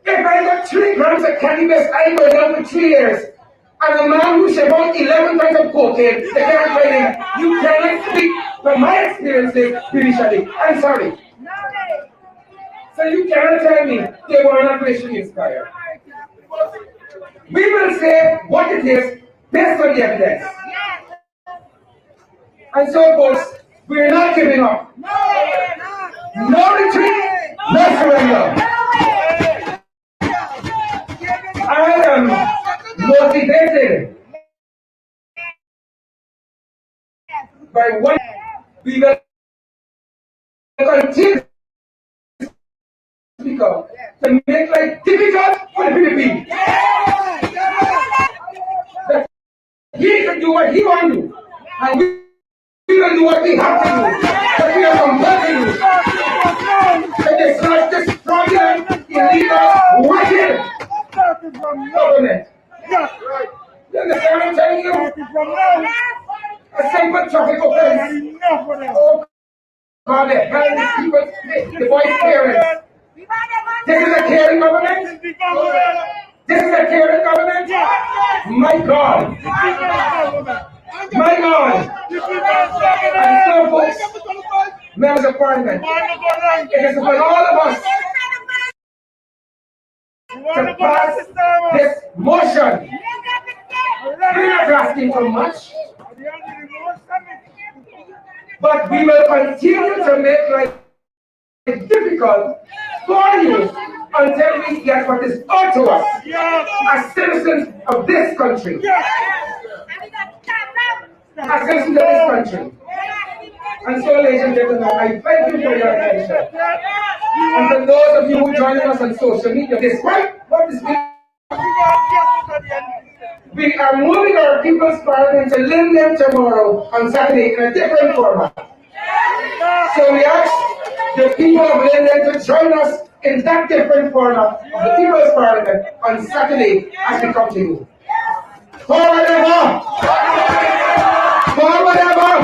If I got 3 grams of cannabis, I go down for 3 years. And a man who should about 11 tons of cocaine, they can't tell him, you cannot speak from my experiences judicially. I'm sorry. So you cannot tell me they were not racially inspired. We will say what it is based on the evidence. And so, folks, we're not giving up. No retreat, no surrender. I am motivated by what we will continue to speak of to make life difficult for the PDP. That he can do what he wants to do, and we will do what we have to do. But we are compelled to do. That it's not this fraudulent, illegal, wicked government. You understand what I'm telling you? A simple traffic offense. Oh God, the hell these people, the boys' parents. This is a caring government? This is a caring government? My God. My God. And so, folks, members of parliament, it is upon all of us to pass this motion. We're not asking for much, but we will continue to make life difficult for you until we get what is owed to us as citizens of this country. As citizens of this country. And so, ladies and gentlemen, I thank you for your attention. And for those of you who join us on social media, despite what is being, we are moving our People's Parliament to Linden tomorrow on Saturday in a different format. So we ask the people of Linden to join us in that different format of the People's Parliament on Saturday as we come to you. Forward ever! Forward ever!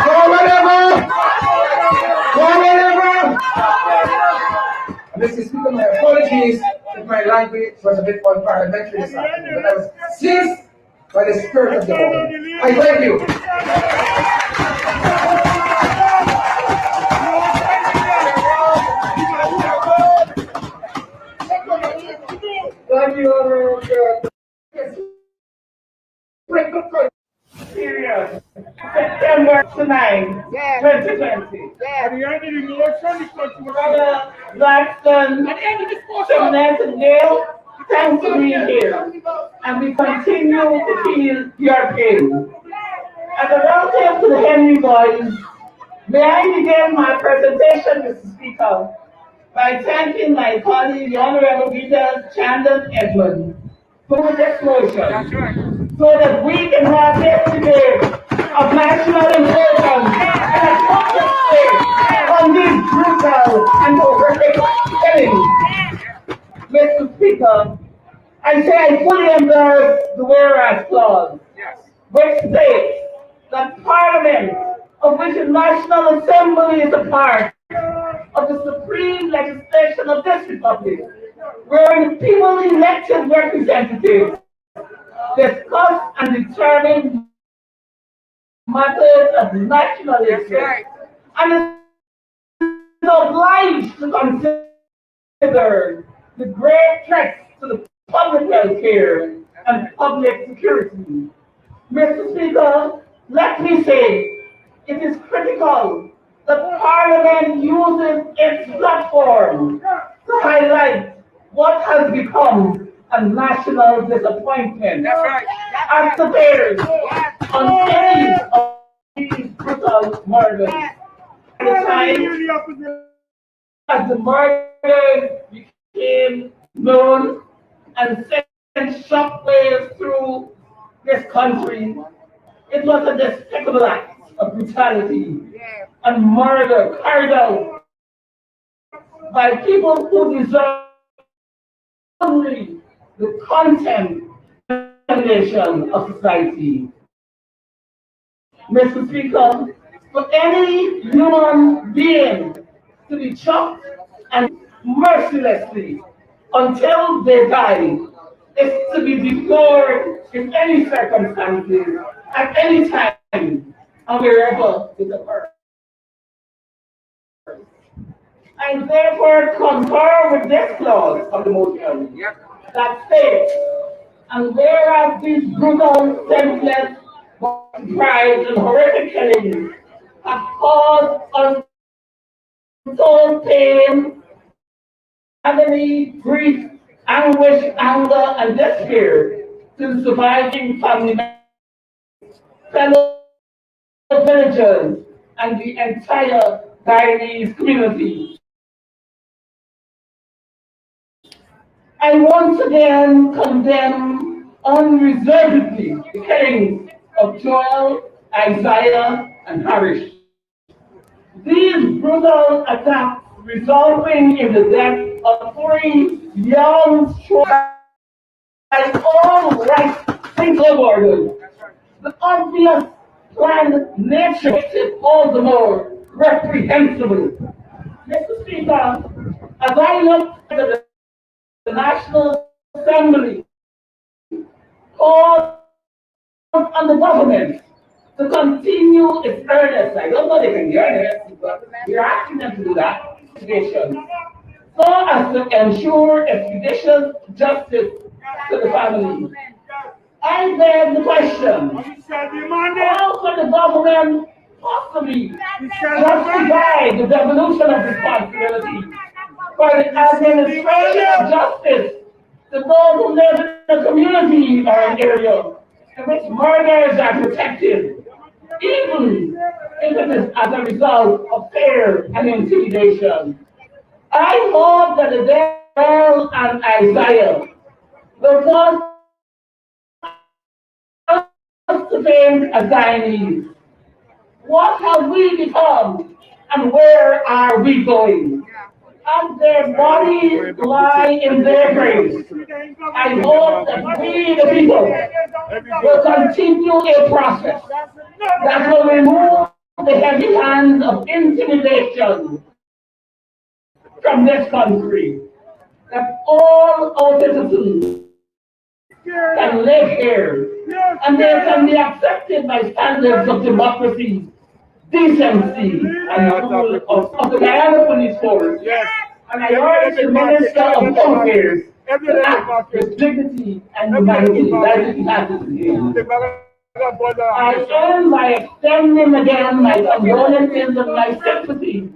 Forward ever! Forward ever! Mr. Speaker, my apologies if my language was a bit unparliamentary this afternoon, but I was seized by the spirit of the moment. I thank you. Thank you, Honorable Period. September 9, 2020. Brother Blackstone, Senator Dale, thanks for being here. And we continue to feel your pain. As a relative to the Henry boys, may I begin my presentation, Mr. Speaker, by thanking my colleague, the Honorable Peter Chandon Edmund, for this motion, so that we can have this debate of national importance and a public state on these brutal and horrific killings. Mr. Speaker, I say I fully endorse the whereas clause, which states that Parliament, of which the National Assembly is a part, of the supreme legislation of this republic, where the people elected representatives discuss and determine matters of national interest, and is obliged to consider the great threats to the public welfare and public security. Mr. Speaker, let me say, it is critical that Parliament uses its platform to highlight what has become a national disappointment as the bears on any of these brutal murders. At the time, as the murders became known and sent shockwaves through this country, it was a despicable act of brutality and murder carried out by people who deserve only the contempt and condemnation of society. Mr. Speaker, for any human being to be shocked and mercilessly until they die is to be deplored in any circumstances, at any time, and wherever it occurs. I therefore concur with this clause of the motion that states, and whereas these brutal, senseless, pride and horrific killings have caused untold pain, agony, grief, anguish, anger, and despair to the surviving family fellow villagers, and the entire Guyanese community. I once again condemn unreservedly the killings of Joel, Isaiah, and Harish. These brutal attacks resulting in the death of three young children by all rights single borders. The obvious planned nature makes it all the more reprehensible. Mr. Speaker, as I look at the National Assembly calls on the government to continue its earnest, I don't know they can be earnest, but we're asking them to do that, investigation, so as to ensure expeditious justice to the family. I beg the question, how could the government possibly justify the devolution of responsibility for the administration of justice to those who live in a community or an area in which murders are protected, even if it is as a result of fear and intimidation? I hope that the Daniel and Isaiah will cause us to think as Guyanese. What have we become and where are we going? As their bodies lie in their graves, I hope that we, the people, will continue a process that will remove the heavy hand of intimidation from this country, that all our citizens can live here and they can be accepted by standards of democracy, decency, and rule of the Guyana Police Force. And I urge the Minister of Home Affairs to act with dignity and humanity that it has here. I end by extending again my condolences and my sympathy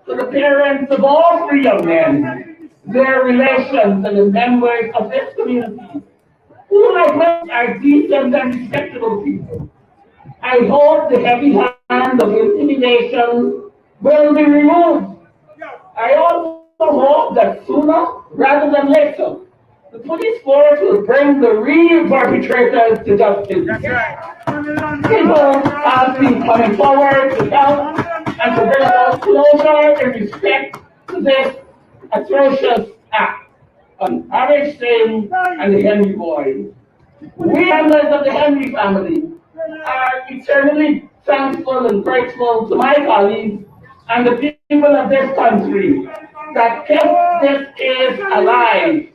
to the parents of all three young men, their relations, and the members of this community, who like us are decent and respectable people. I hope the heavy hand of intimidation will be removed. I also hope that sooner rather than later, the police force will bring the real perpetrators to justice. People have been coming forward to help and to bring us closer in respect to this atrocious act on Harish Singh and the Henry boys. We members of the Henry family are eternally thankful and grateful to my colleagues and the people of this country that kept this case alive,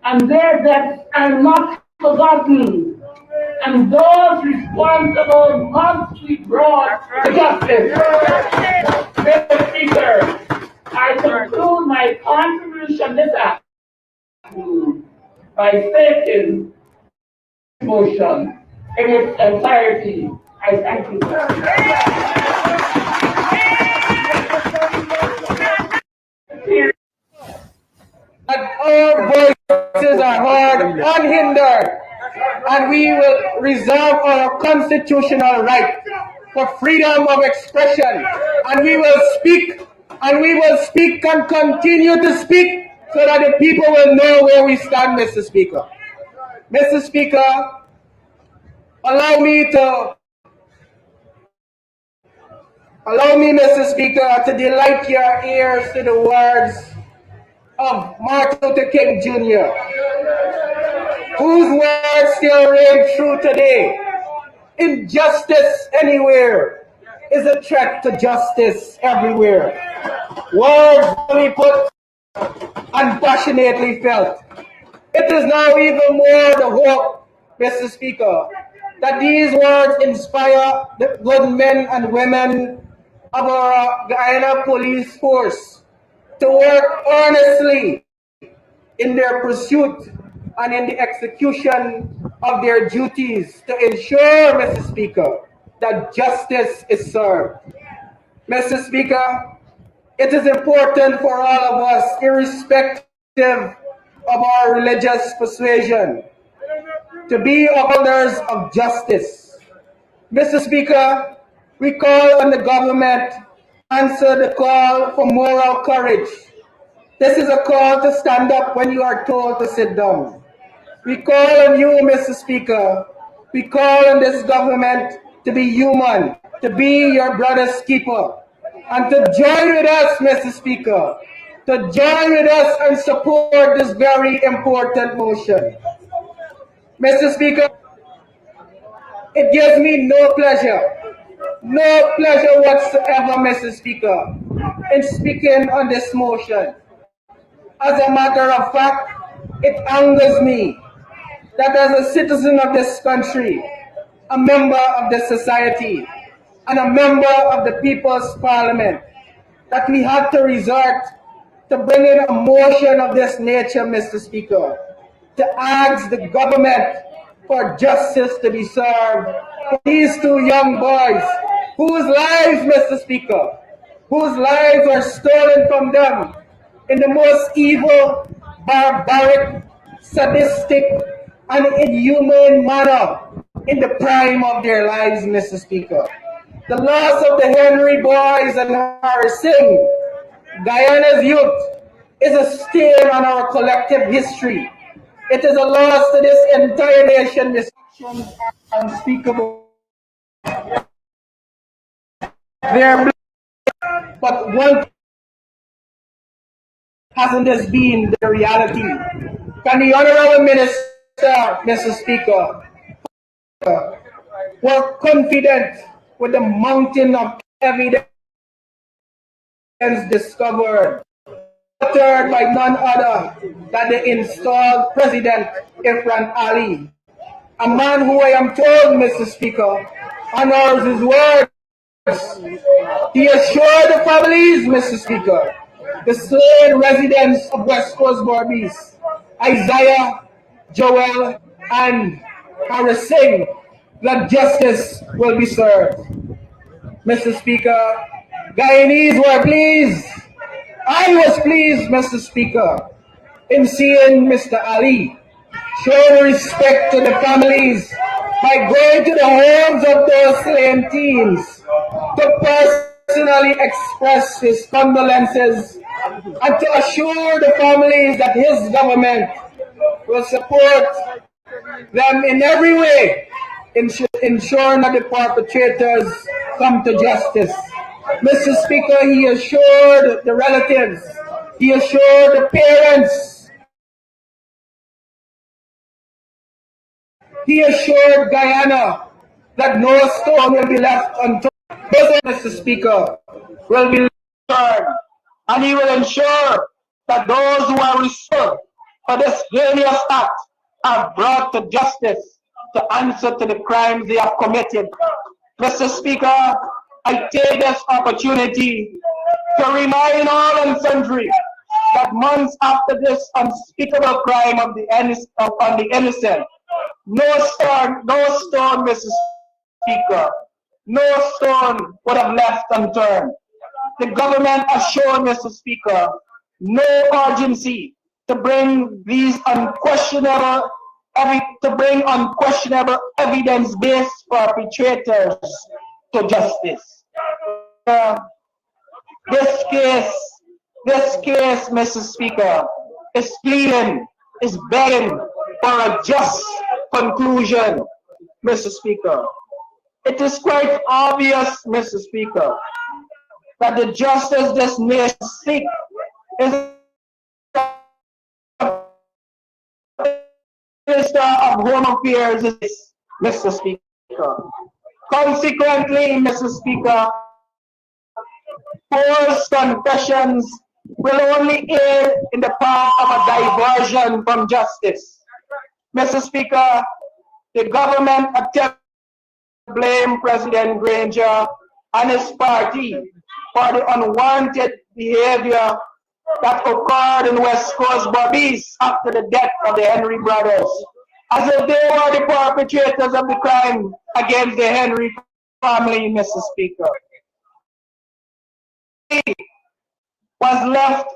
and their deaths are not forgotten, and those responsible must be brought to justice. Mr. Speaker, I conclude my contribution this afternoon by stating motion in its entirety. I thank you. That our voices are heard unhindered, and we will reserve our constitutional right for freedom of expression, and we will speak, and continue to speak so that the people will know where we stand, Mr. Speaker. Mr. Speaker, allow me, Mr. Speaker, to delight your ears to the words of Martin Luther King Jr., whose words still ring true today. Injustice anywhere is a threat to justice everywhere. Words we put and passionately felt. It is now even more the hope, Mr. Speaker, that these words inspire the good men and women of our Guyana Police Force to work earnestly in their pursuit and in the execution of their duties to ensure, Mr. Speaker, that justice is served. Mr. Speaker, it is important for all of us, irrespective of our religious persuasion, to be upholders of justice. Mr. Speaker, we call on the government to answer the call for moral courage. This is a call to stand up when you are told to sit down. We call on you, Mr. Speaker. We call on this government to be human, to be your brother's keeper, and to join with us, Mr. Speaker, to join with us and support this very important motion. Mr. Speaker, it gives me no pleasure whatsoever, Mr. Speaker, in speaking on this motion. As a matter of fact, it angers me that as a citizen of this country, a member of the society, and a member of the People's Parliament, that we had to resort to bringing a motion of this nature, Mr. Speaker, to ask the government for justice to be served for these two young boys whose lives, Mr. Speaker, whose lives are stolen from them in the most evil, barbaric, sadistic, and inhumane manner in the prime of their lives, Mr. Speaker. The loss of the Henry boys and Harris Singh, Guyana's youth, is a stain on our collective history. It is a loss to this entire nation. Misactions are unspeakable. Their but one hasn't this been the reality? Can the Honorable Minister, Mr. Speaker, were confident with the mountain of evidence discovered, uttered by none other than the installed President Ifran Ali, a man who I am told, Mr. Speaker, honors his words. He assured the families, Mr. Speaker, the slain residents of West Coast Barbies, Isaiah, Joel, and Harris Singh, that justice will be served. Mr. Speaker, Guyanese were pleased. I was pleased, Mr. Speaker, in seeing Mr. Ali show respect to the families by going to the homes of those slain teens to personally express his condolences and to assure the families that his government will support them in every way, ensuring that the perpetrators come to justice. Mr. Speaker, he assured the relatives, he assured the parents, he assured Guyana that no stone will be left unturned. Mr. Speaker, will be turned, and he will ensure that those who are responsible for this heinous act are brought to justice to answer to the crimes they have committed. Mr. Speaker, I take this opportunity to remind all and sundry that months after this unspeakable crime of on the innocent, no stone, Mr. Speaker, no stone would have left unturned. The government has shown, Mr. Speaker, no urgency to bring these unquestionable evidence-based perpetrators to justice. This case, Mr. Speaker, is pleading, is begging for a just conclusion, Mr. Speaker. It is quite obvious, Mr. Speaker, that the justice this nation seeks is Minister of Home Affairs, Mr. Speaker. Consequently, Mr. Speaker, forced confessions will only aid in the path of a diversion from justice. Mr. Speaker, the government attempts to blame President Granger and his party for the unwanted behavior that occurred in West Coast Bobbies after the death of the Henry brothers, as if they were the perpetrators of the crime against the Henry family, Mr. Speaker. He was left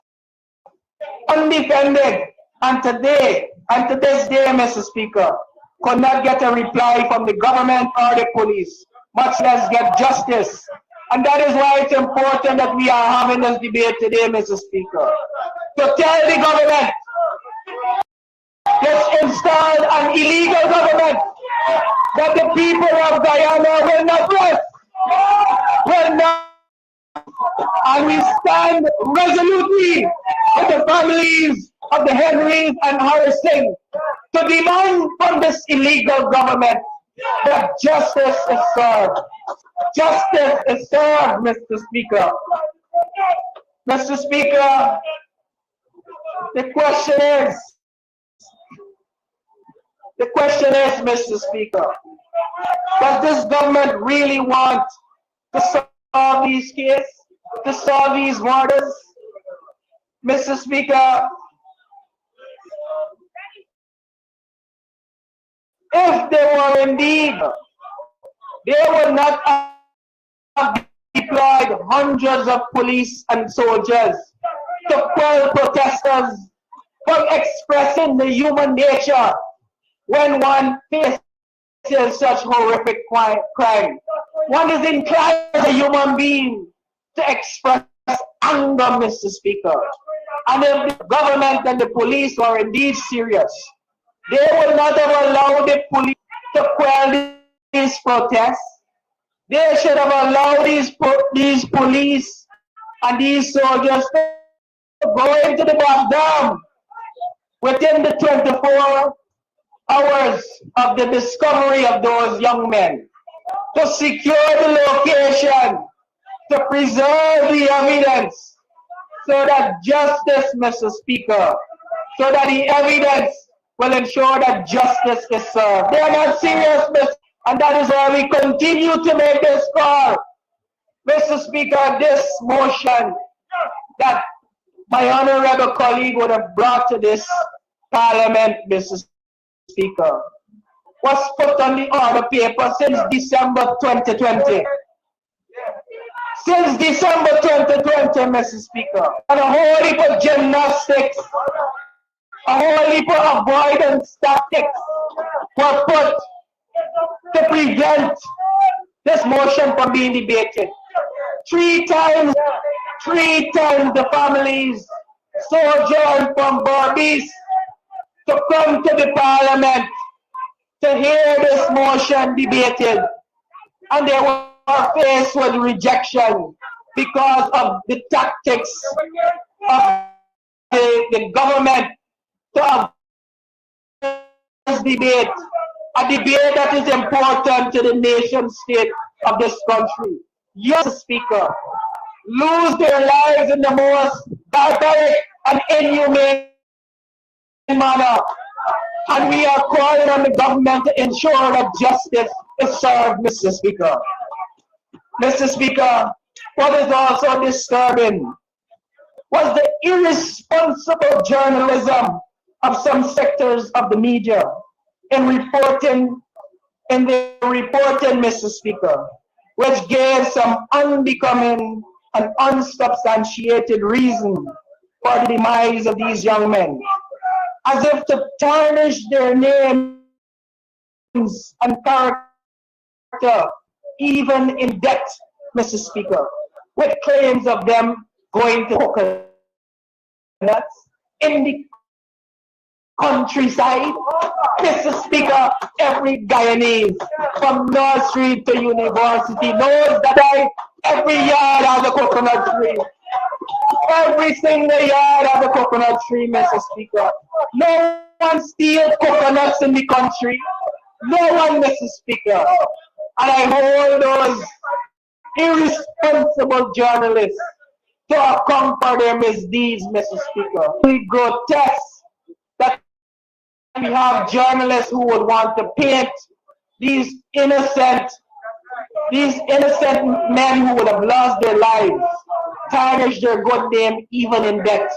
undefended, and to this day, Mr. Speaker, could not get a reply from the government or the police, much less get justice. And that is why it's important that we are having this debate today, Mr. Speaker, to tell the government this installed an illegal government that the people of Guyana will not rest, will not. And we stand resolutely with the families of the Henrys and Harrison to demand from this illegal government that justice is served. Justice is served, Mr. Speaker. Mr. Speaker, the question is, Mr. Speaker, does this government really want to solve these cases, to solve these murders? Mr. Speaker, if they were indeed, they would not have deployed hundreds of police and soldiers to quell protesters from expressing the human nature when one faces such horrific crime. One is inclined as a human being to express anger, Mr. Speaker. And if the government and the police are indeed serious, they will not have allowed the police to quell these protests. They should have allowed these police and these soldiers to go into the back dam within the 24 hours of the discovery of those young men, to secure the location, to preserve the evidence, so that justice, Mr. Speaker, so that the evidence will ensure that justice is served. They are not serious, Mr. And that is why we continue to make this call. Mr. Speaker, this motion that my honorable colleague would have brought to this parliament, Mr. Speaker, was put on the order paper since December 2020. Since December 2020, Mr. Speaker, and a whole heap of gymnastics, a whole heap of avoidance tactics were put to prevent this motion from being debated. Three times the families sojourned from Barbies to come to the parliament to hear this motion debated, and they were faced with rejection because of the tactics of the government to avoid this debate, a debate that is important to the nation state of this country. Yes, Speaker, lose their lives in the most barbaric and inhumane manner. And we are calling on the government to ensure that justice is served, Mr. Speaker. Mr. Speaker, what is also disturbing was the irresponsible journalism of some sectors of the media in reporting, Mr. Speaker, which gave some unbecoming and unsubstantiated reason for the demise of these young men, as if to tarnish their names and character, even in debt, Mr. Speaker, with claims of them going to coconuts in the countryside. Mr. Speaker, every Guyanese from nursery to university knows that every yard has a coconut tree. Every single yard has a coconut tree, Mr. Speaker. No one steals coconuts in the country. No one, Mr. Speaker. And I hold those irresponsible journalists to conquer their misdeeds, Mr. Speaker. We grotesque that we have journalists who would want to paint these innocent men who would have lost their lives, tarnish their good name even in death.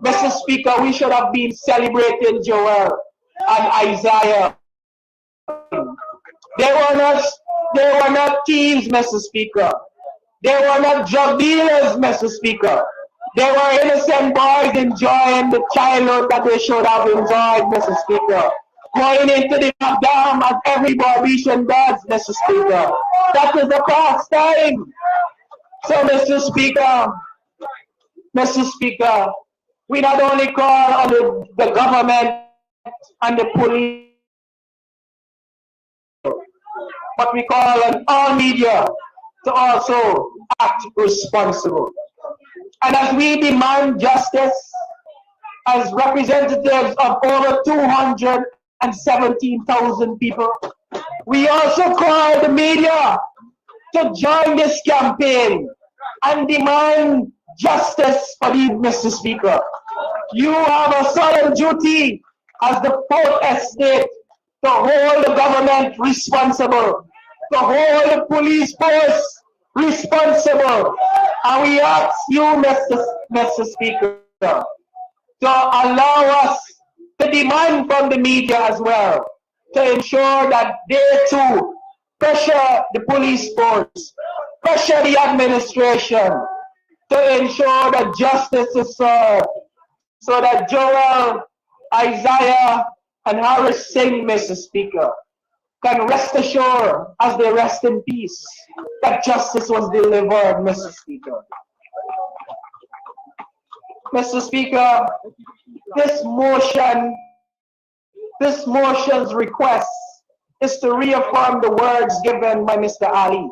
Mr. Speaker, we should have been celebrating Joel and Isaiah. They were not thieves, Mr. Speaker. They were not drug dealers, Mr. Speaker. They were innocent boys enjoying the childhood that they should have enjoyed, Mr. Speaker. Going into the dam as every Barbadian does, Mr. Speaker. That is the past time. So, Mr. Speaker, we not only call on the government and the police, but we call on all media to also act responsible. And as we demand justice, as representatives of over 217,000 people, we also call the media to join this campaign and demand justice for you, Mr. Speaker. You have a solemn duty as the fourth estate to hold the government responsible, to hold the police force responsible. And we ask you, Mr. Speaker, to allow us to demand from the media as well, to ensure that they too pressure the police force, pressure the administration, to ensure that justice is served, so that Joel, Isaiah, and Harris Singh, Mr. Speaker, can rest assured as they rest in peace that justice was delivered, Mr. Speaker. Mr. Speaker, this motion's request is to reaffirm the words given by Mr. Ali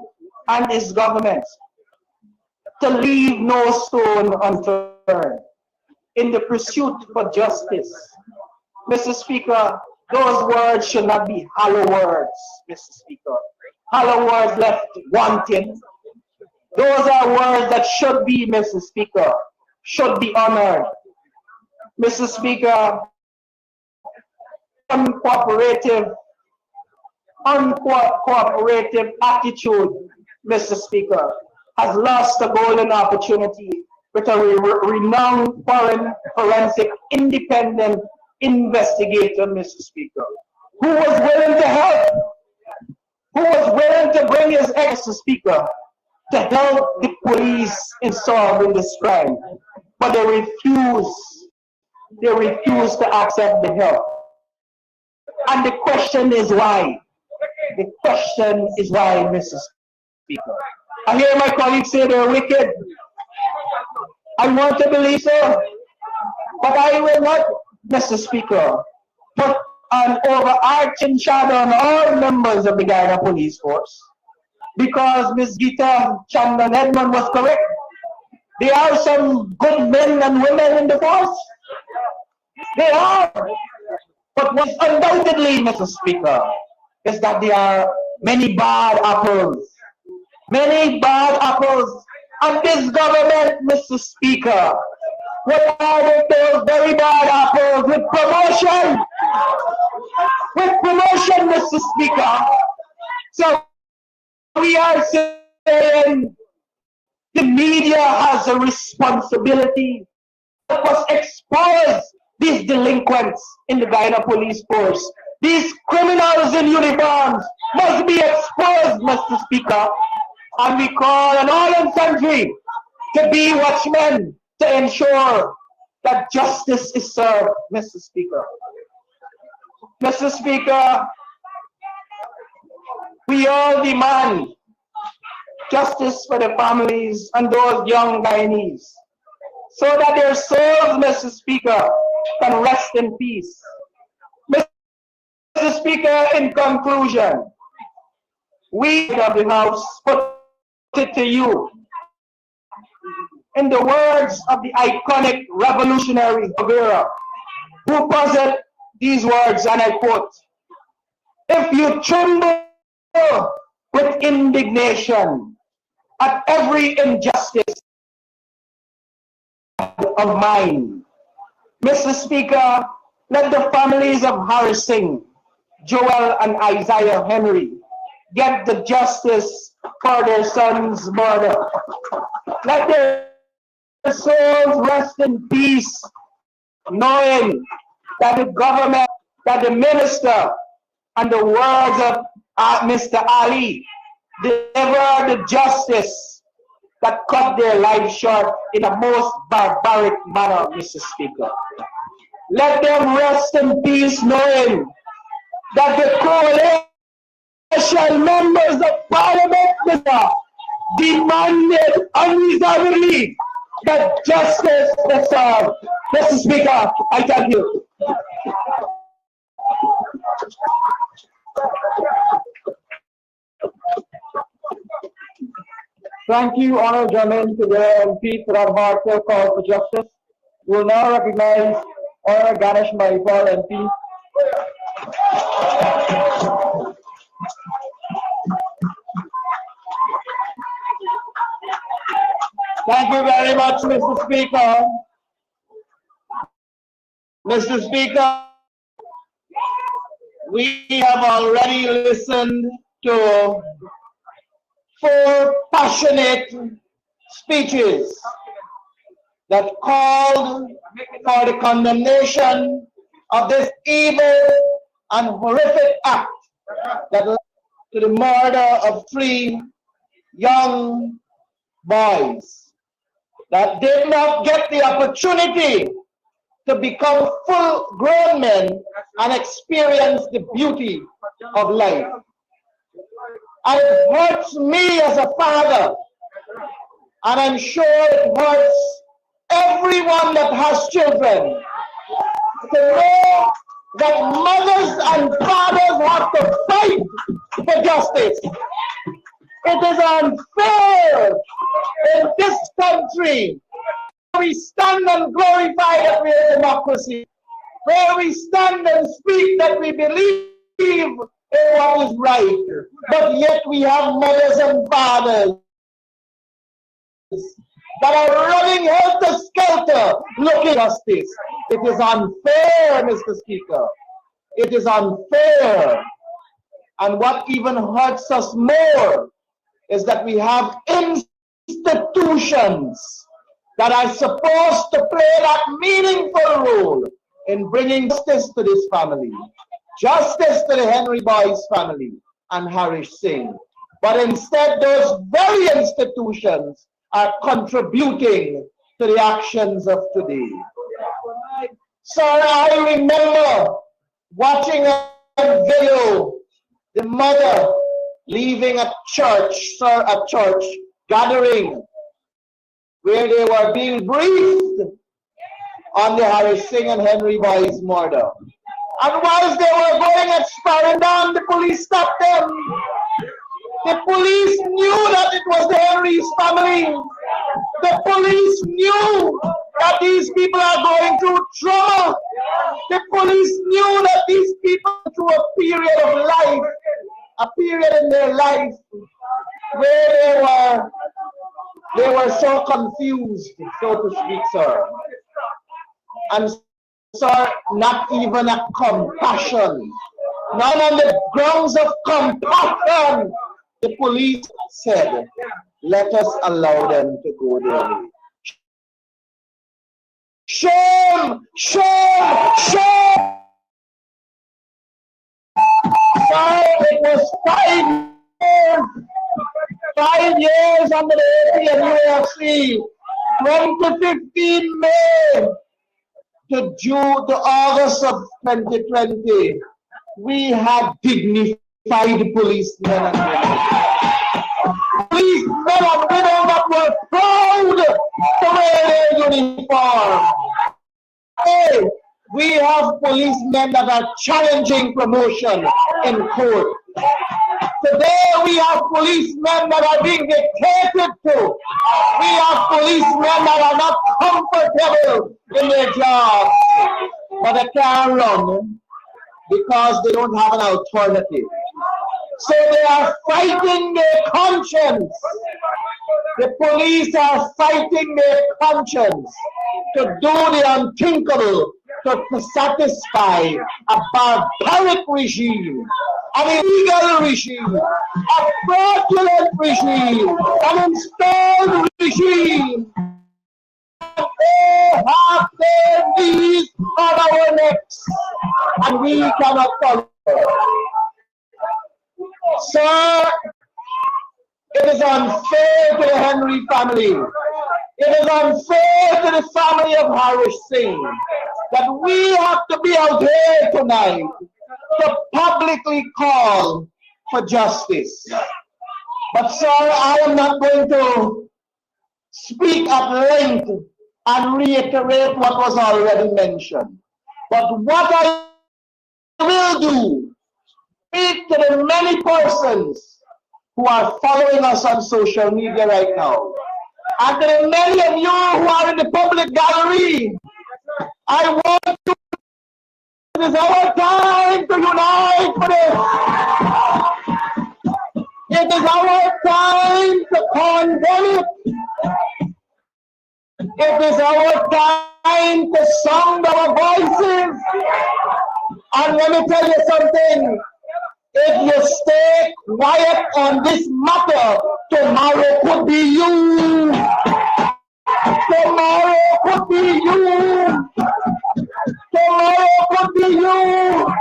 and his government to leave no stone unturned in the pursuit for justice. Mr. Speaker, those words should not be hollow words, Mr. Speaker. Hollow words left wanting. Those are words that should be, Mr. Speaker, should be honored. Mr. Speaker, uncooperative attitude, Mr. Speaker, has lost a golden opportunity with a renowned foreign forensic independent investigator, Mr. Speaker, who was willing to help, who was willing to bring his Mr. Speaker, to help the police in solving this crime. But they refuse to accept the help. And the question is why? The question is why, Mr. Speaker. I hear my colleagues say they're wicked. I want to believe so, but I will not, Mr. Speaker, put an overarching shadow on all members of the Guyana Police Force, because Ms. Gita Chandan Edmond was correct. There are some good men and women in the force. They are. But what is undoubtedly, Mr. Speaker, is that there are many bad apples. Many bad apples. And this government, Mr. Speaker, what are those very bad apples with promotion? With promotion, Mr. Speaker. So we are saying the media has a responsibility to help us expose these delinquents in the Guyana Police Force. These criminals in uniforms must be exposed, Mr. Speaker. And we call on all and sundry to be watchmen to ensure that justice is served, Mr. Speaker. Mr. Speaker, we all demand justice for the families and those young Guyanese, so that their souls, Mr. Speaker, can rest in peace. Mr. Speaker, in conclusion, we of the House put it to you in the words of the iconic revolutionary Guevara, who posit these words, and I quote, "If you tremble with indignation at every injustice of mine. Mr. Speaker, let the families of Harris Singh, Joel and Isaiah Henry get the justice for their son's murder. Let their souls rest in peace, knowing that the government, that the minister, and the words of Mr. Ali deliver the justice that cut their lives short in a most barbaric manner, Mr. Speaker. Let them rest in peace knowing that the coalition members of Parliament demanded unreservedly that justice is served. Mr. Speaker, I thank you. Thank you, Honourable Gentleman, to the MP for that heartfelt call for justice. We will now recognize Honourable Ganesh Maipal, MP. Thank you very much, Mr. Speaker. Mr. Speaker, we have already listened to 4 passionate speeches that called for the condemnation of this evil and horrific act that led to the murder of 3 young boys that did not get the opportunity to become full-grown men and experience the beauty of life. And it hurts me as a father, and I'm sure it hurts everyone that has children, to know that mothers and fathers have to fight for justice. It is unfair in this country where we stand and glorify that we are a democracy, where we stand and speak that we believe in what is right, but yet we have mothers and fathers that are running helter-skelter looking at justice. It is unfair, Mr. Speaker. It is unfair. And what even hurts us more is that we have institutions that are supposed to play that meaningful role in bringing justice to this family, justice to the Henry Boyce family and Harris Singh. But instead, those very institutions are contributing to the actions of today. Sir, I remember watching a video, the mother leaving a church, a church gathering where they were being briefed on the Harris Singh and Henry Boyce murder. And whilst they were going and spurring down, the police stopped them. The police knew that it was the Henry's family. The police knew that these people are going through trauma. The police knew that these people are through a period of life, a period in their life where they were so confused, so to speak, sir. And sir, not even a compassion, not on the grounds of compassion, the police said, let us allow them to go their way. Shame! Shame! Shame! Sir, it was 5 years under the Apnu+Afc, 2015 May to June to August of 2020, we had dignified policemen and women. Policemen and women that were proud to wear their uniform. Hey, we have policemen that are challenging promotion in court. Today we have policemen that are being dictated to. We have policemen that are not comfortable in their jobs, but they can't run because they don't have an alternative. So they are fighting their conscience. The police are fighting their conscience to do the unthinkable, to satisfy a barbaric regime, an illegal regime, a fraudulent regime, an installed regime. They have their knees on our necks, and we cannot follow. Sir, it is unfair to the Henry family. It is unfair to the family of Harris Singh that we have to be out here tonight to publicly call for justice. But sir, I am not going to speak at length and reiterate what was already mentioned. But what I will do, speak to the many persons who are following us on social media right now, and to the many of you who are in the public gallery. I want you, it is our time to unite for this. It is our time to condemn it. It is our time to sound our voices. And let me tell you something. If you stay quiet on this matter, tomorrow could be you. Tomorrow could be you. Tomorrow could be you.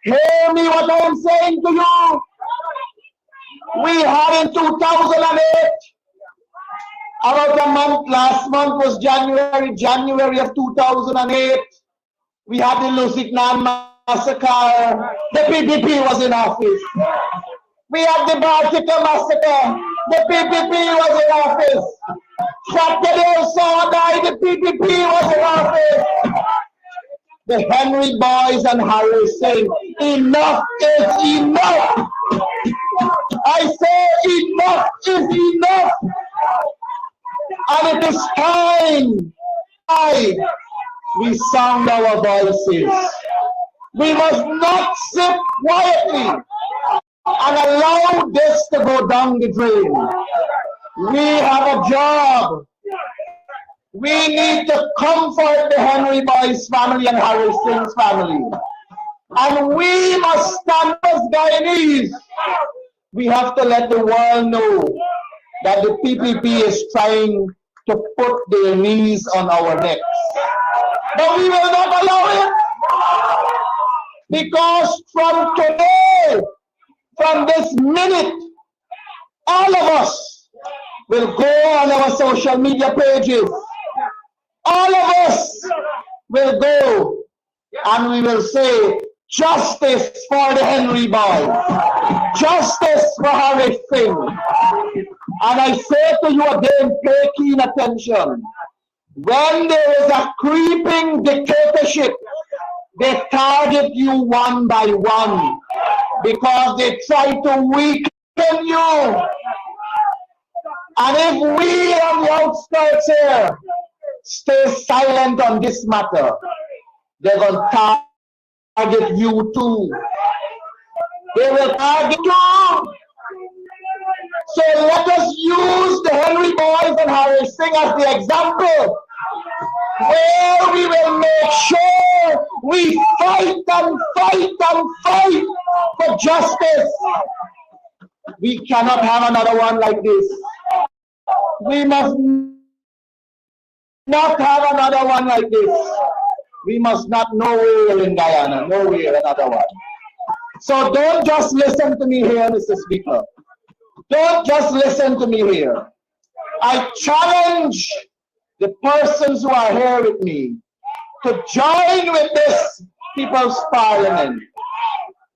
Hear me what I am saying to you. We had in 2008, about a month, last month was January of 2008, we had the Lusignan massacre. The PPP was in office. We had the Baltica massacre. The PPP was in office. Saturday Sunday, the PPP was in office. The Henry boys and Harry saying, enough is enough. I say enough is enough. And it is time we sound our voices. We must not sit quietly and allow this to go down the drain. We have a job. We need to comfort the Henry Boyce family and Harry Singh's family. And we must stand as Guyanese. We have to let the world know that the PPP is trying to put their knees on our necks. But we will not allow it. Because from today, from this minute, all of us will go on our social media pages. All of us will go and we will say, justice for the Henry boy. Justice for Harry Singh. And I say to you again, pay keen attention. When there is a creeping dictatorship, they target you one by one because they try to weaken you. And if we on the outskirts here stay silent on this matter, they're going to target you too. They will target you. So let us use the Henry boys and Harry Singh as the example, where we will make sure we fight and fight and fight for justice. We cannot have another one like this. We must not have another one like this. We must not nowhere in Guyana, nowhere another one. So don't just listen to me here, Mr. Speaker. Don't just listen to me here. I challenge the persons who are here with me to join with this People's Parliament.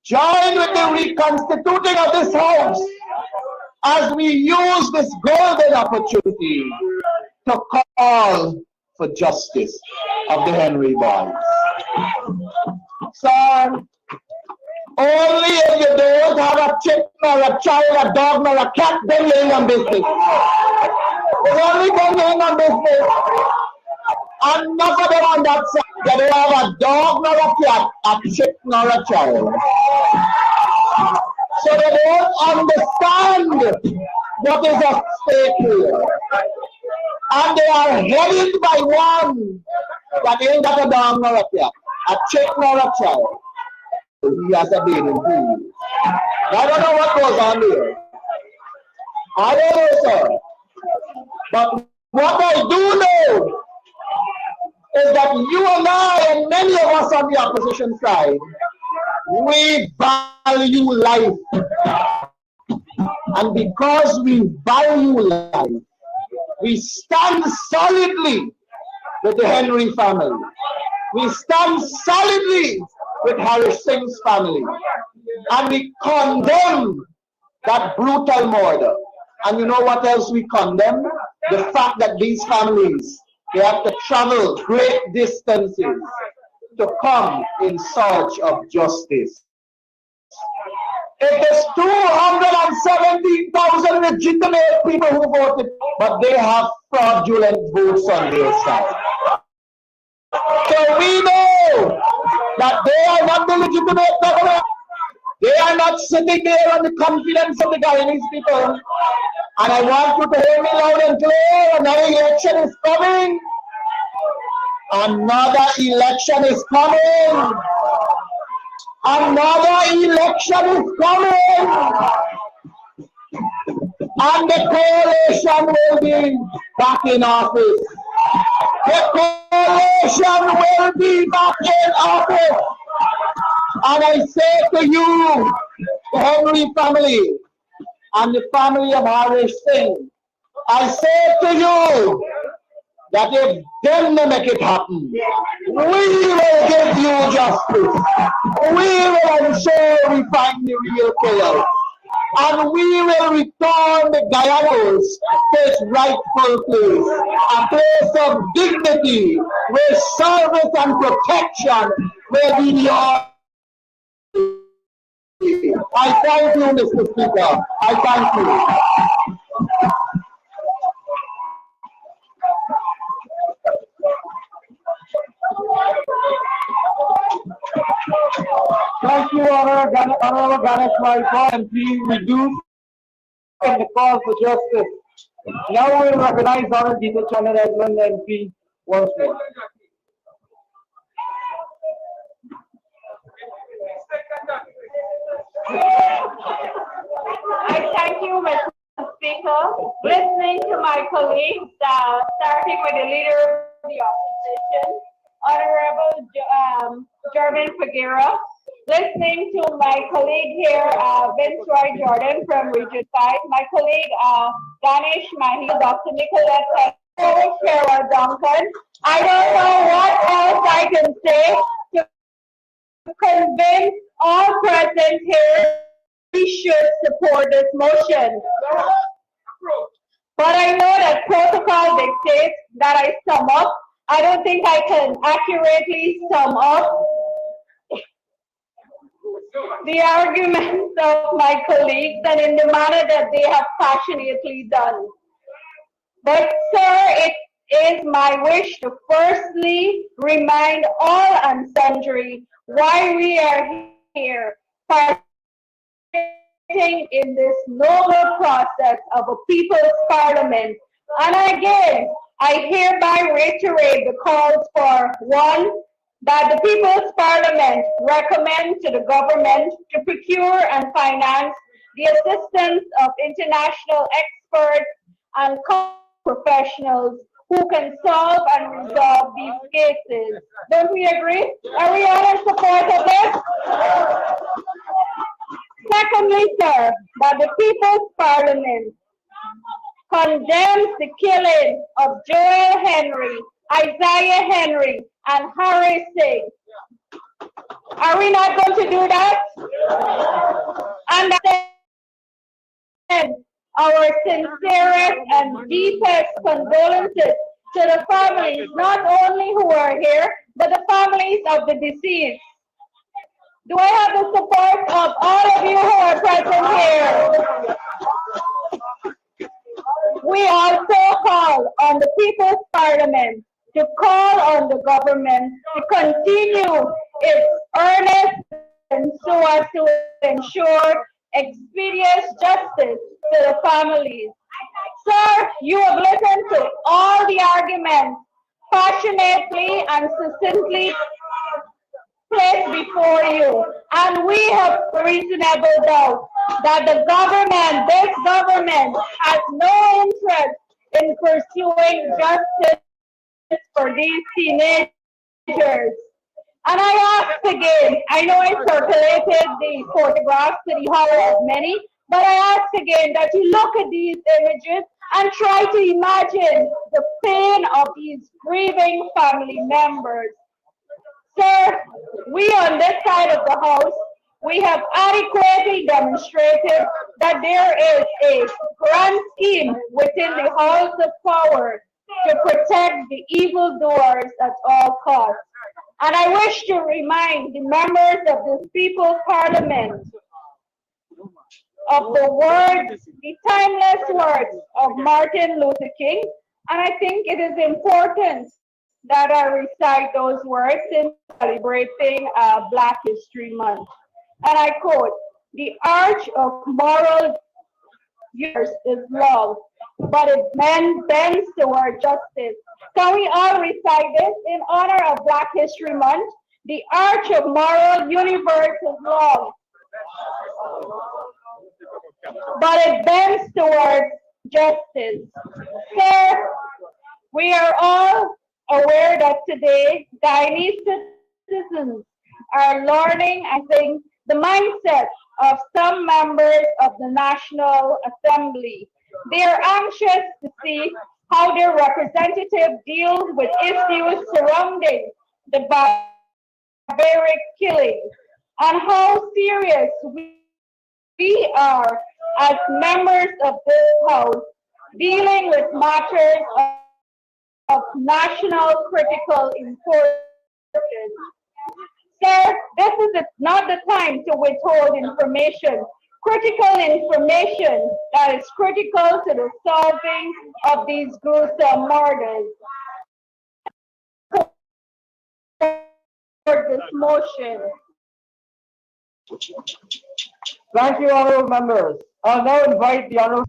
Join with the reconstituting of this House as we use this golden opportunity to call for justice of the Henry boys. Sir, only if you don't have a chick nor a child, a dog nor a cat, then you're in on business. It's only then you're in on business. And enough of them on that side. They don't have a dog nor a cat, a chick nor a child. So they don't understand what is at stake here. And they are headed by one that ain't got a dog nor a cat, a chick nor a child. He has a bathing pool. I don't know what goes on there. I don't know, sir. But what I do know is that you and I and many of us on the opposition side, we value life. And because we value life, we stand solidly with the Henry family. We stand solidly with Harris Singh's family. And we condemn that brutal murder. And you know what else we condemn? The fact that these families, they have to travel great distances to come in search of justice. It is 217,000 legitimate people who voted, but they have fraudulent votes on their side. So we know that they are not the legitimate government. They are not sitting there on the confidence of the Guyanese people. And I want you to hear me loud and clear. Another election is coming. Another election is coming. Another election is coming. And the coalition will be back in office. The coalition will be back in office. And I say to you, the Henry family and the family of Harris Singh, I say to you that if them to make it happen, we will give you justice. We will ensure we find the real killer. And we will return the Guyanos to its rightful place, a place of dignity, where service and protection will be yours. I thank you, Mr. Speaker. I thank you. Thank you, Honorable Ganesh Maipal, and please reduce in the call for justice. Now we will recognize Honorable Gita Chandra Edmund MP once more. I thank you, Mr. Speaker. Listening to my colleagues, starting with the leader of the opposition, Honorable Jordan Figuera. Listening to my colleague here, Vince Roy Jordan from Region 5, my colleague Ganesh Mahi, Dr. Nicolette Kara Duncan. I don't know what else I can say to convince all present here we should support this motion. But I know that protocol dictates that I sum up. I don't think I can accurately sum up the arguments of my colleagues and in the manner that they have passionately done. But sir, it is my wish to firstly remind all and sundry why we are here, participating in this noble process of a people's parliament. And again, I hereby reiterate the calls for one, that the People's Parliament recommend to the government to procure and finance the assistance of international experts and professionals who can solve and resolve these cases. Don't we agree? Are we all in support of this? Secondly, sir, that the People's Parliament condemns the killing of Joel Henry, Isaiah Henry, and Harris Singh. Are we not going to do that? And then our sincerest and deepest condolences to the families, not only who are here, but the families of the deceased. Do I have the support of all of you who are present here? We also call on the People's Parliament to call on the government to continue its earnest and so as to ensure expedient justice to the families. Sir, you have listened to all the arguments passionately and succinctly placed before you, and we have reasonable doubt that this government has no interest in pursuing justice for these teenagers. And I ask again, I know I circulated the photographs to the horror of many, but I ask again that you look at these images and try to imagine the pain of these grieving family members. Sir, we on this side of the house, we have adequately demonstrated that there is a grand scheme within the halls of power to protect the evildoers at all costs. And I wish to remind the members of this People's Parliament of the words, the timeless words of Martin Luther King. And I think it is important that I recite those words in celebrating Black History Month. And I quote, "The arch of moral years is love, but it bends toward justice." Can we all recite this in honor of Black History Month? The arch of moral universe is love, but it bends towards justice. Sir, we are all aware that today Guyanese citizens are learning, I think, the mindset of some members of the National Assembly. They are anxious to see how their representatives deal with issues surrounding the barbaric killing and how serious we are as members of this House dealing with matters of national critical importance. Sir, this is not the time to withhold information, critical information that is critical to the solving of these gruesome murders. For this motion. Thank you, honorable members. I'll now invite the honorable.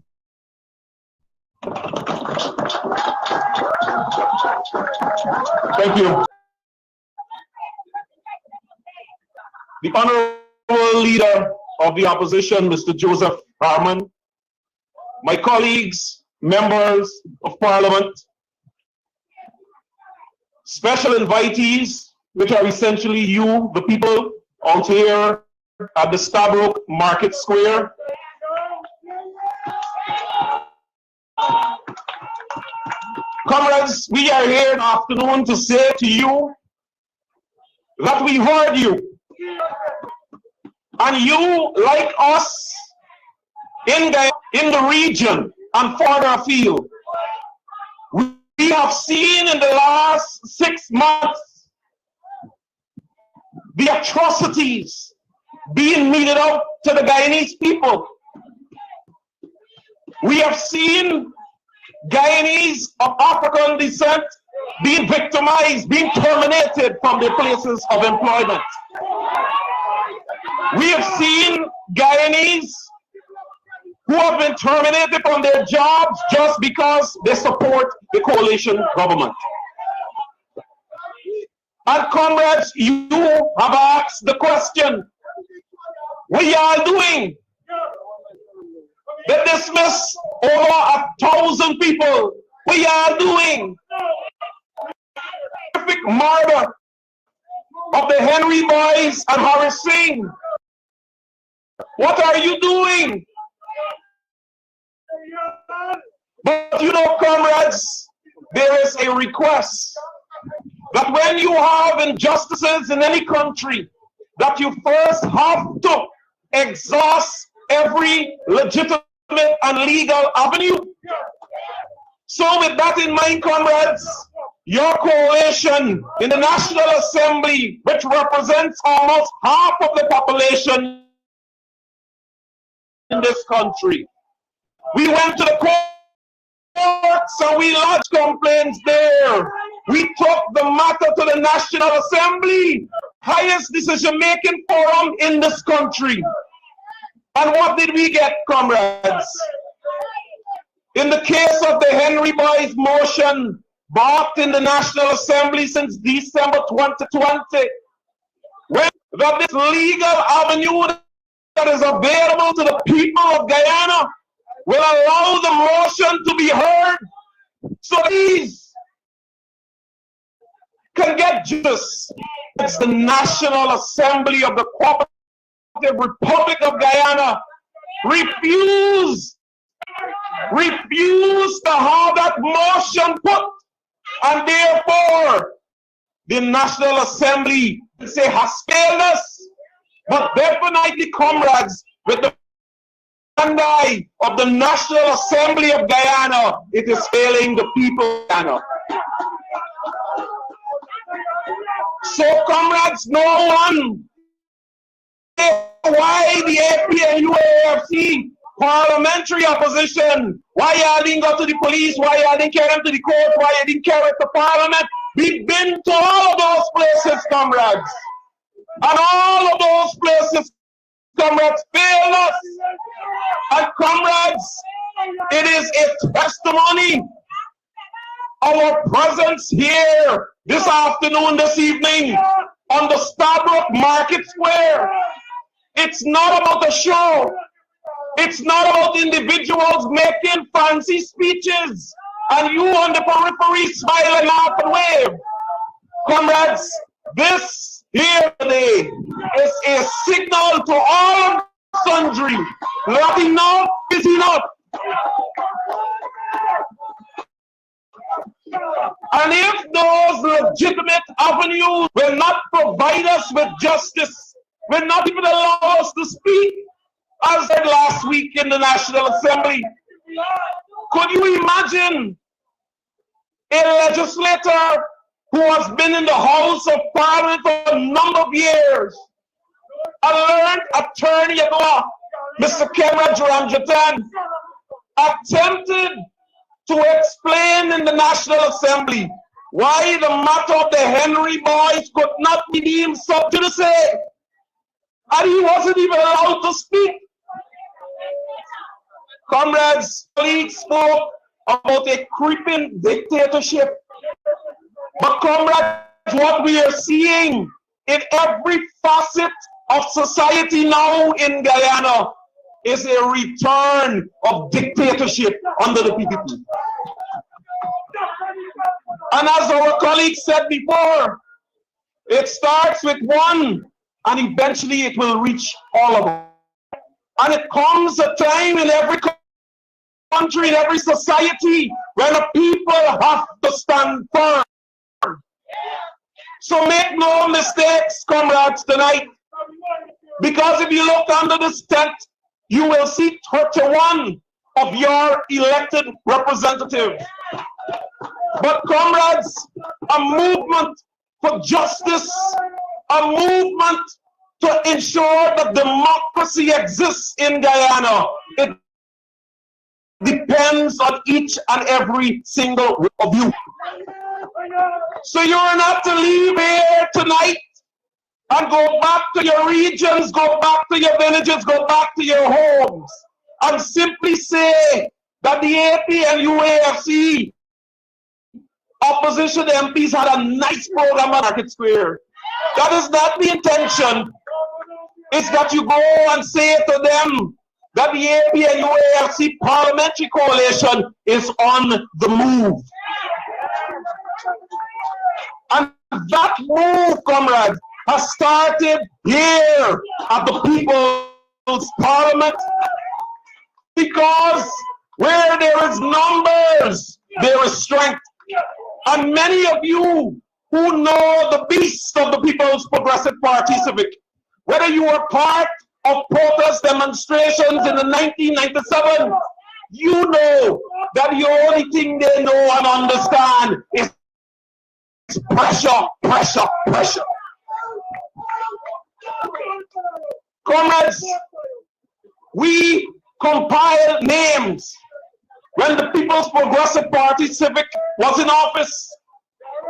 Thank you. The Honorable Leader of the Opposition, Mr. Joseph Harman, my colleagues, members of Parliament, special invitees, which are essentially you, the people out here at the Stabroek Market Square. Comrades, we are here in the afternoon to say to you that we heard you. And you, like us, in the region and further afield, we have seen in the last 6 months the atrocities being meted out to the Guyanese people. We have seen Guyanese of African descent being victimized, being terminated from their places of employment. We have seen Guyanese who have been terminated from their jobs just because they support the coalition government. And comrades, you have asked the question, what are y'all doing? They dismiss over 1,000 people. What are y'all doing? Terrific murder of the Henry boys and Horace Singh. What are you doing? But you know, comrades, there is a request that when you have injustices in any country, that you first have to exhaust every legitimate and legal avenue. So with that in mind, comrades, your coalition in the National Assembly, which represents almost half of the population in this country, we went to the courts and we lodged complaints there. We took the matter to the National Assembly, highest decision-making forum in this country. And what did we get, comrades? In the case of the Henry Boys motion, brought in the National Assembly since December 2020, when that this legal avenue that is available to the people of Guyana will allow the motion to be heard so these can get justice. It's the National Assembly of the Cooperative Republic of Guyana refused to have that motion put, and therefore the National Assembly has failed us, but definitely, comrades, with the mandate of the National Assembly of Guyana, it is failing the people of Guyana. So, comrades, no one why the AP and UAFC parliamentary opposition, why y'all didn't go to the police, why y'all didn't carry them to the court, why you didn't carry it to parliament. We've been to all of those places, comrades. And all of those places, comrades, failed us. And comrades, it is a testimony. Our presence here this afternoon, this evening, on the Starbrook Market Square. It's not about a show. It's not about individuals making fancy speeches and you on the periphery smile and laugh and wave. Comrades, this here today is a signal to all of sundry. Not enough is enough. And if those legitimate avenues will not provide us with justice, will not even allow us to speak, as I said last week in the National Assembly, could you imagine a legislator who has been in the House of Parliament for a number of years, a learned attorney at law, Mr. Kemra Jaramjatan, attempted to explain in the National Assembly why the matter of the Henry Boys could not be deemed sub judice, and he wasn't even allowed to speak. Comrades, colleagues spoke about a creeping dictatorship. But comrades, what we are seeing in every facet of society now in Guyana is a return of dictatorship under the PPP. And as our colleagues said before, it starts with one and eventually it will reach all of us. And it comes a time in every country, in every society, when the people have to stand firm. So make no mistakes, comrades, tonight. Because if you look under this tent, you will see 31 of your elected representatives. But comrades, a movement for justice, a movement to ensure that democracy exists in Guyana, it depends on each and every single of you. So you're not to leave here tonight and go back to your regions, go back to your villages, go back to your homes, and simply say that the AP and UAFC opposition MPs had a nice program on Market Square. That is not the intention. It's that you go and say to them that the AP and UAFC parliamentary coalition is on the move. And that move, comrades, has started here at the People's Parliament, because where there is numbers, there is strength. And many of you who know the beast of the People's Progressive Party Civic, whether you were part of protest demonstrations in the 1997, you know that the only thing they know and understand is pressure, pressure, pressure. Comrades, we compiled names when the People's Progressive Party Civic was in office,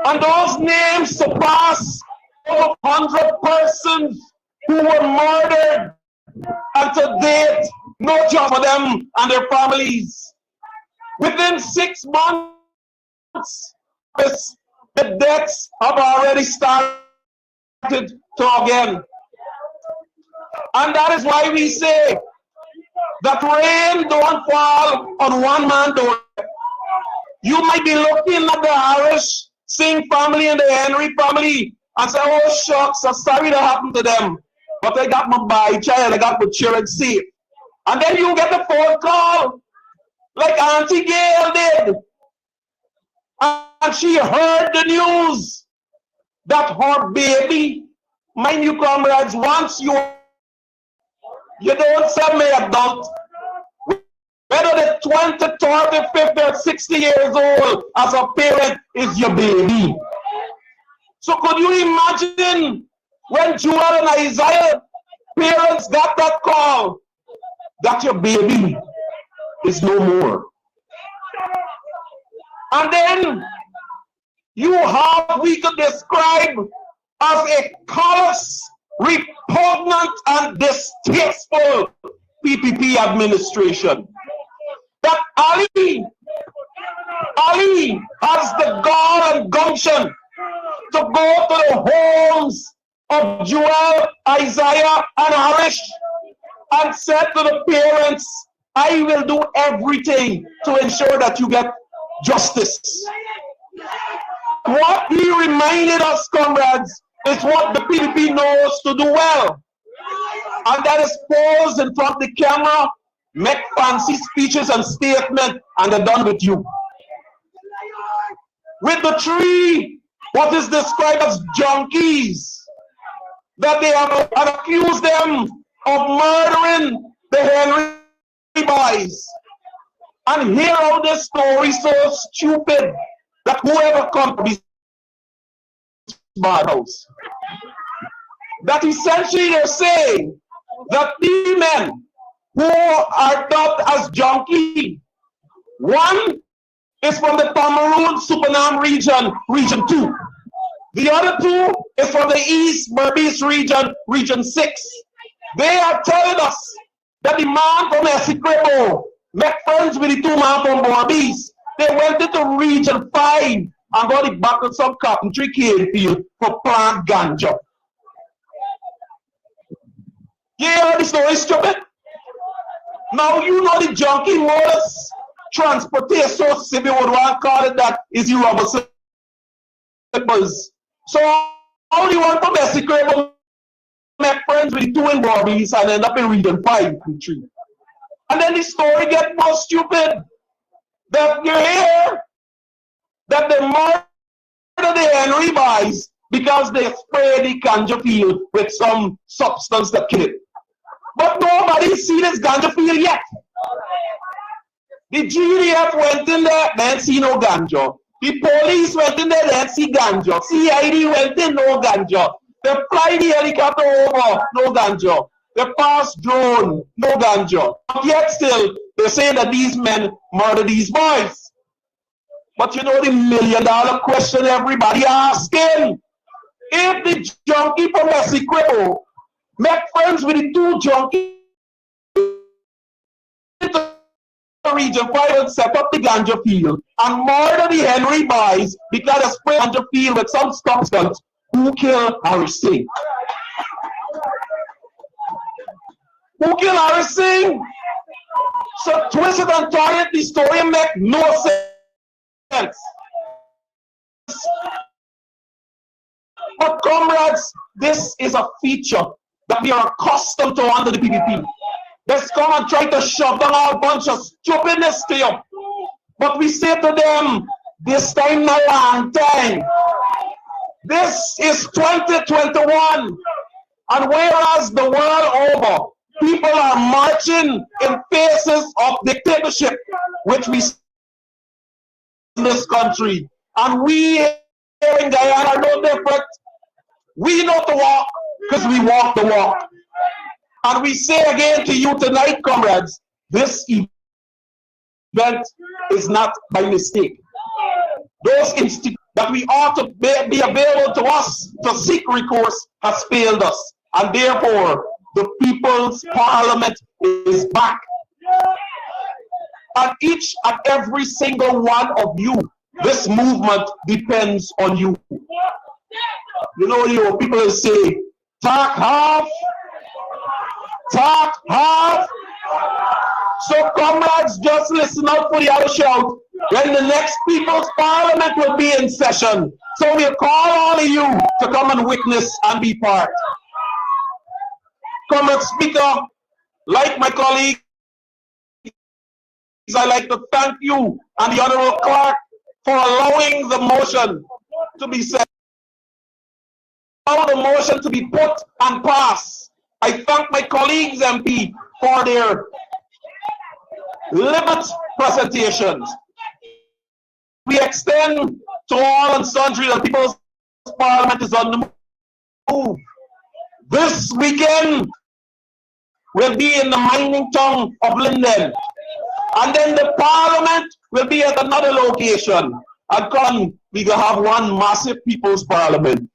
and those names surpass over 100 persons who were murdered And to date, no job for them and their families. Within 6 months, the deaths have already started to again. And that is why we say that rain don't fall on one man door. You might be looking at the Harris Singh family and the Henry family and say, oh shucks, I'm sorry that happened to them. But I got my boy child, I got my children safe. And then you get a phone call like Auntie Gail did. And she heard the news that her baby, mind you comrades, once you don't sell me adult, whether they're 20, 30, 50, or 60 years old, as a parent is your baby. So could you imagine when Joel and Isaiah parents got that call that your baby is no more? And then you have we could describe as a callous, repugnant, and distasteful PPP administration. That Ali has the gall and gumption to go to the homes of Joel, Isaiah, and Harish and said to the parents, I will do everything to ensure that you get justice. What he reminded us, comrades, is what the PDP knows to do well. And that is pose in front of the camera, make fancy speeches and statements, and they're done with you. With the three, what is described as junkies, that they have accused them of murdering the Henry boys. And hear how this story so stupid that whoever comes to this bad house, that essentially they're saying that the men who are dubbed as junkie, one is from the Cameroon Supanam region, region 2. The other two is from the East Berbice region, region 6. They are telling us that the man from Essequibo met friends with the two men from Berbice. They went into region 5 and got it back to some carpentry cane field for plant ganja. Yeah, the story is stupid. Now you know the junkie modus transportation, so we would want to call it that, is the rubber slippers. So only one from Essequibo met friends with the two in Berbice and end up in region 5 and 3. And then the story gets more stupid. That you hear that they murder the Henry boys because they spray the ganja field with some substance that kill it. But nobody see this ganja field yet. The GDF went in there, they didn't see no ganja. The police went in there, they didn't see ganja. CID went in, no ganja. They fly the helicopter over, no ganja. They pass drone, no ganja. Yet still, they're saying that these men murder these boys. But you know the $1 million question everybody asking? If the junkie from Essequibo make friends with the two junkies in region 5 and set up the ganja field and murder the Henry boys because they spray ganja field with some substance, who killed Harris Singh? Who killed Harris Singh? So twist it and turn it, the story make no sense. But comrades, this is a feature that we are accustomed to under the PPP. Let's come and try to shove down a bunch of stupidness to you. But we say to them, this time not long time. This is 2021. And whereas the world over, people are marching in faces of dictatorship, which we see in this country. And we here in Guyana are no different. We know to walk because we walk the walk. And we say again to you tonight, comrades, this event is not by mistake. Those institutions that we ought to be available to us to seek recourse has failed us. And therefore, The People's Parliament is back. And each and every single one of you, this movement depends on you. You know, people will say, talk half. So comrades, just listen out for the other shout when the next People's Parliament will be in session. So we'll call all of you to come and witness and be part. Comrade Speaker, like my colleague, I'd like to thank you and the Honourable Clerk for allowing the motion to be set. Allow the motion to be put and passed. I thank my colleagues MP for their limit presentations. We extend to all and sundry that People's Parliament is on the move. This weekend will be in the mining town of Linden. And then the Parliament will be at another location. And come, we can have one massive People's Parliament.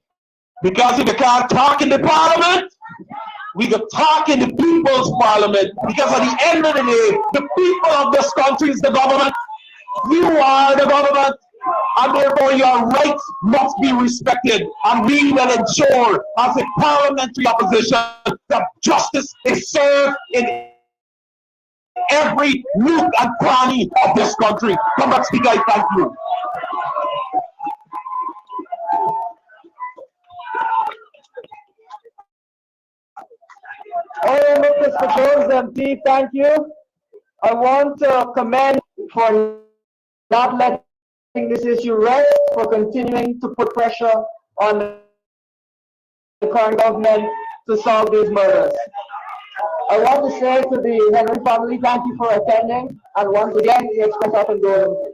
Because if you can't talk in the Parliament, we can talk in the People's Parliament. Because at the end of the day, the people of this country is the government. You are the government. And therefore your rights must be respected. And we will ensure, as a parliamentary opposition, that justice is served in every nook and cranny of this country. Come back, Speaker, I thank you. Honorable Mr. Jones MP, thank you. I want to commend for not letting this issue rest, for continuing to put pressure on the current government to solve these murders. I want to say to the Henry family, thank you for attending, and once again, we express our condolences.